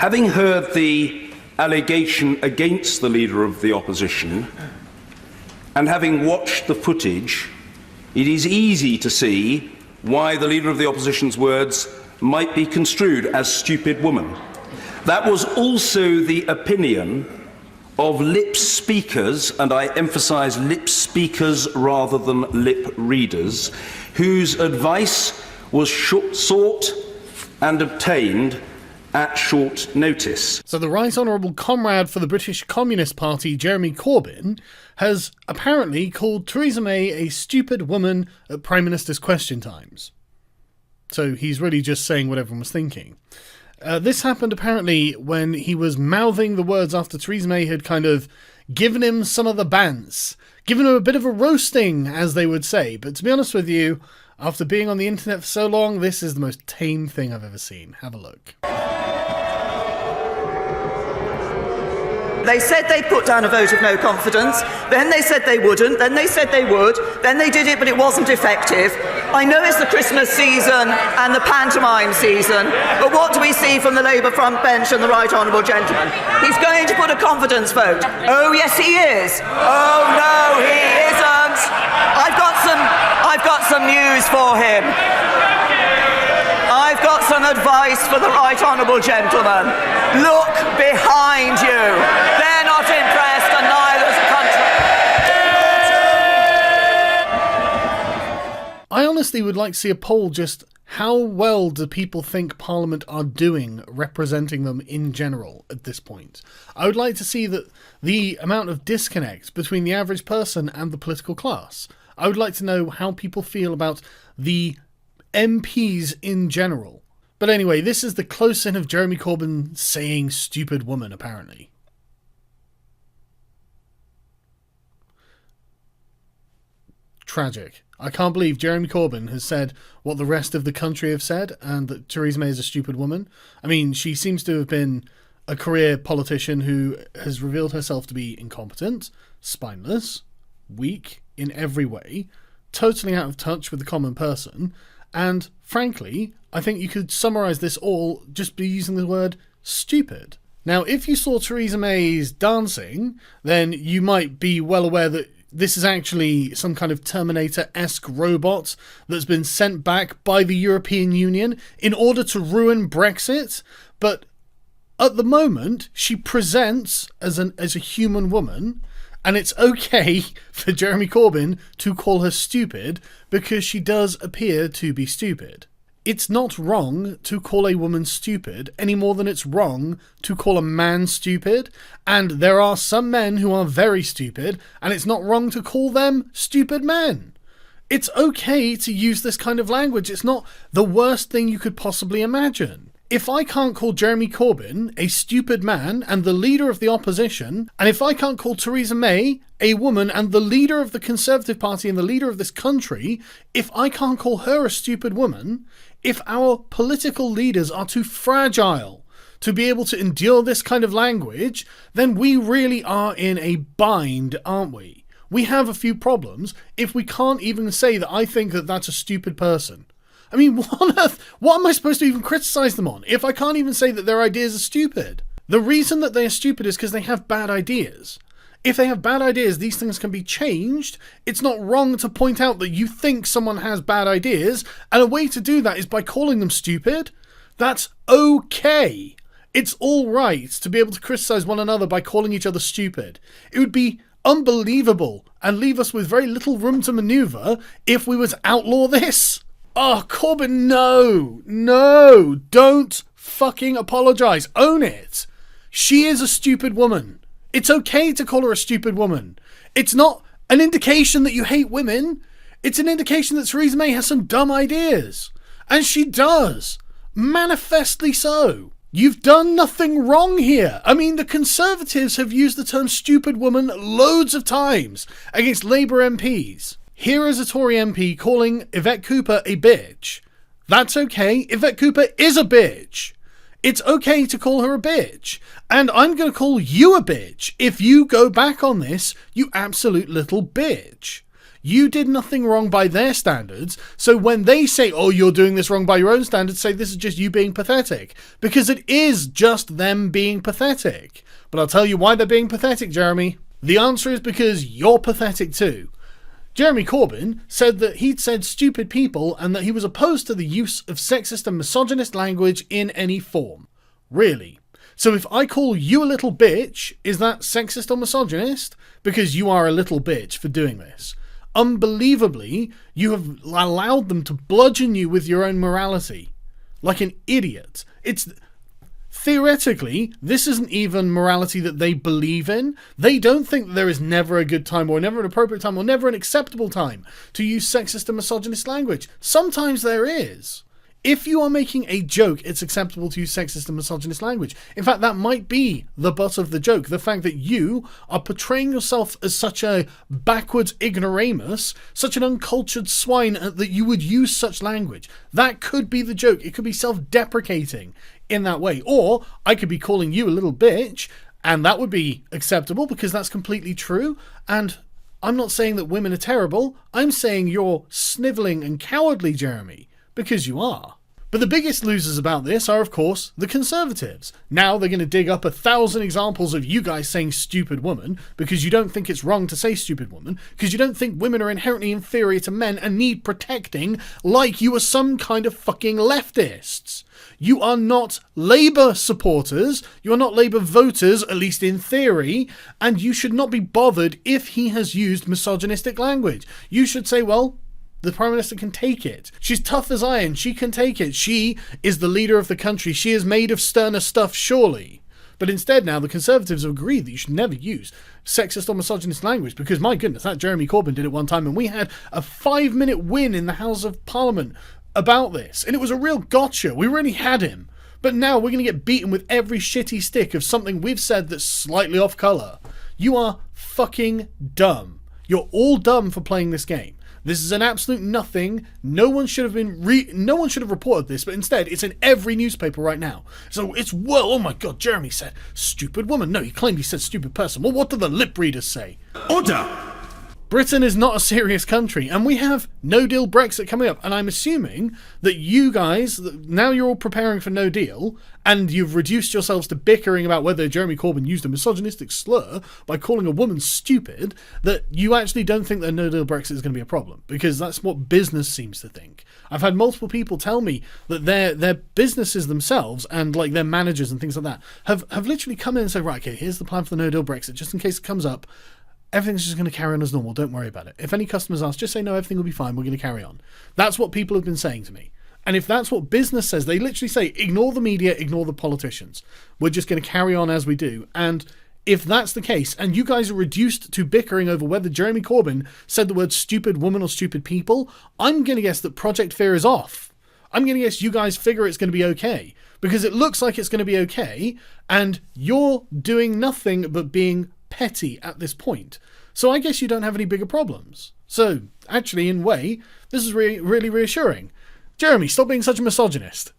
Having heard the allegation against the Leader of the Opposition and having watched the footage, it is easy to see why the Leader of the Opposition's words might be construed as stupid woman. That was also the opinion of lip speakers, and I emphasise lip speakers rather than lip readers, whose advice was sought and obtained at short notice. So the Right Honourable Comrade for the British Communist Party, Jeremy Corbyn, has apparently called Theresa May a stupid woman at Prime Minister's question times. So he's really just saying what everyone was thinking. This happened apparently when he was mouthing the words after Theresa May had kind of given him some of the bants, given him a bit of a roasting, as they would say. But to be honest with you, after being on the internet for so long, this is the most tame thing I've ever seen. Have a look. They said they'd put down a vote of no confidence, then they said they wouldn't, then they said they would, then they did it but it wasn't effective. I know it's the Christmas season and the pantomime season, but what do we see from the Labour front bench and the Right Honourable Gentleman? He's going to put a confidence vote. Oh yes he is. Oh no he isn't. I've got some news for him. I've got some advice for the Right Honourable Gentleman. Look behind you. They're not impressed and neither is the country. I honestly would like to see a poll just how well do people think Parliament are doing representing them in general at this point. I would like to see that the amount of disconnect between the average person and the political class. I would like to know how people feel about the MPs in general. But anyway, this is the close-in of Jeremy Corbyn saying stupid woman, apparently. Tragic. I can't believe Jeremy Corbyn has said what the rest of the country have said, and that Theresa May is a stupid woman. I mean, she seems to have been a career politician who has revealed herself to be incompetent, spineless, weak in every way, totally out of touch with the common person, and frankly, I think you could summarise this all just by using the word stupid. Now, if you saw Theresa May's dancing, then you might be well aware that this is actually some kind of Terminator-esque robot that's been sent back by the European Union in order to ruin Brexit. But at the moment, she presents as a human woman, and it's okay for Jeremy Corbyn to call her stupid because she does appear to be stupid. It's not wrong to call a woman stupid any more than it's wrong to call a man stupid, and there are some men who are very stupid, and it's not wrong to call them stupid men. It's okay to use this kind of language. It's not the worst thing you could possibly imagine. If I can't call Jeremy Corbyn a stupid man and the leader of the opposition, and if I can't call Theresa May a woman and the leader of the Conservative Party and the leader of this country, if I can't call her a stupid woman, if our political leaders are too fragile to be able to endure this kind of language, then we really are in a bind, aren't we? We have a few problems if we can't even say that I think that that's a stupid person. I mean, what on earth? What am I supposed to even criticise them on if I can't even say that their ideas are stupid? The reason that they are stupid is because they have bad ideas. If they have bad ideas, these things can be changed. It's not wrong to point out that you think someone has bad ideas, and a way to do that is by calling them stupid. That's okay. It's all right to be able to criticise one another by calling each other stupid. It would be unbelievable and leave us with very little room to manoeuvre if we were to outlaw this. Oh, Corbyn, no, don't fucking apologise. Own it. She is a stupid woman. It's okay to call her a stupid woman. It's not an indication that you hate women. It's an indication that Theresa May has some dumb ideas. And she does. Manifestly so. You've done nothing wrong here. I mean, the Conservatives have used the term stupid woman loads of times against Labour MPs. Here is a Tory MP calling Yvette Cooper a bitch. That's okay. Yvette Cooper is a bitch. It's okay to call her a bitch. And I'm going to call you a bitch if you go back on this, you absolute little bitch. You did nothing wrong by their standards, so when they say, oh, you're doing this wrong by your own standards, say this is just you being pathetic. Because it is just them being pathetic. But I'll tell you why they're being pathetic, Jeremy. The answer is because you're pathetic too. Jeremy Corbyn said that he'd said stupid people and that he was opposed to the use of sexist and misogynist language in any form. Really? So if I call you a little bitch, is that sexist or misogynist? Because you are a little bitch for doing this. Unbelievably, you have allowed them to bludgeon you with your own morality. Like an idiot. Theoretically, this isn't even morality that they believe in. They don't think that there is never a good time or never an appropriate time or never an acceptable time to use sexist and misogynist language. Sometimes there is. If you are making a joke, it's acceptable to use sexist and misogynist language. In fact, that might be the butt of the joke. The fact that you are portraying yourself as such a backwards ignoramus, such an uncultured swine that you would use such language. That could be the joke. It could be self-deprecating in that way. Or I could be calling you a little bitch, and that would be acceptable because that's completely true. And I'm not saying that women are terrible. I'm saying you're snivelling and cowardly, Jeremy. Because you are. But the biggest losers about this are, of course, the Conservatives. Now they're going to dig up 1,000 examples of you guys saying stupid woman, because you don't think it's wrong to say stupid woman, because you don't think women are inherently inferior to men and need protecting, like you are some kind of fucking leftists. You are not Labour supporters, you are not Labour voters, at least in theory, and you should not be bothered if he has used misogynistic language. You should say, well, the Prime Minister can take it. She's tough as iron. She can take it. She is the leader of the country. She is made of sterner stuff, surely. But instead now, the Conservatives have agreed that you should never use sexist or misogynist language because, my goodness, that Jeremy Corbyn did it one time and we had a 5-minute win in the House of Parliament about this. And it was a real gotcha. We really had him. But now we're going to get beaten with every shitty stick of something we've said that's slightly off colour. You are fucking dumb. You're all dumb for playing this game. This is an absolute nothing. No one should have reported this, but instead it's in every newspaper right now. So it's, well, oh my god, Jeremy said stupid woman. No, he claimed he said stupid person. Well, what do the lip readers say? Order! Britain is not a serious country, and we have no-deal Brexit coming up, and I'm assuming that you guys, now you're all preparing for no deal, and you've reduced yourselves to bickering about whether Jeremy Corbyn used a misogynistic slur by calling a woman stupid, that you actually don't think that no-deal Brexit is going to be a problem, because that's what business seems to think. I've had multiple people tell me that their businesses themselves, and like their managers and things like that, have literally come in and said, right, okay, here's the plan for the no-deal Brexit, just in case it comes up. Everything's just going to carry on as normal. Don't worry about it. If any customers ask, just say, no, everything will be fine. We're going to carry on. That's what people have been saying to me. And if that's what business says, they literally say, ignore the media, ignore the politicians. We're just going to carry on as we do. And if that's the case, and you guys are reduced to bickering over whether Jeremy Corbyn said the word stupid woman or stupid people, I'm going to guess that Project Fear is off. I'm going to guess you guys figure it's going to be okay. Because it looks like it's going to be okay, and you're doing nothing but being petty at this point. So I guess you don't have any bigger problems. So, actually, in a way, this is really reassuring. Jeremy, stop being such a misogynist.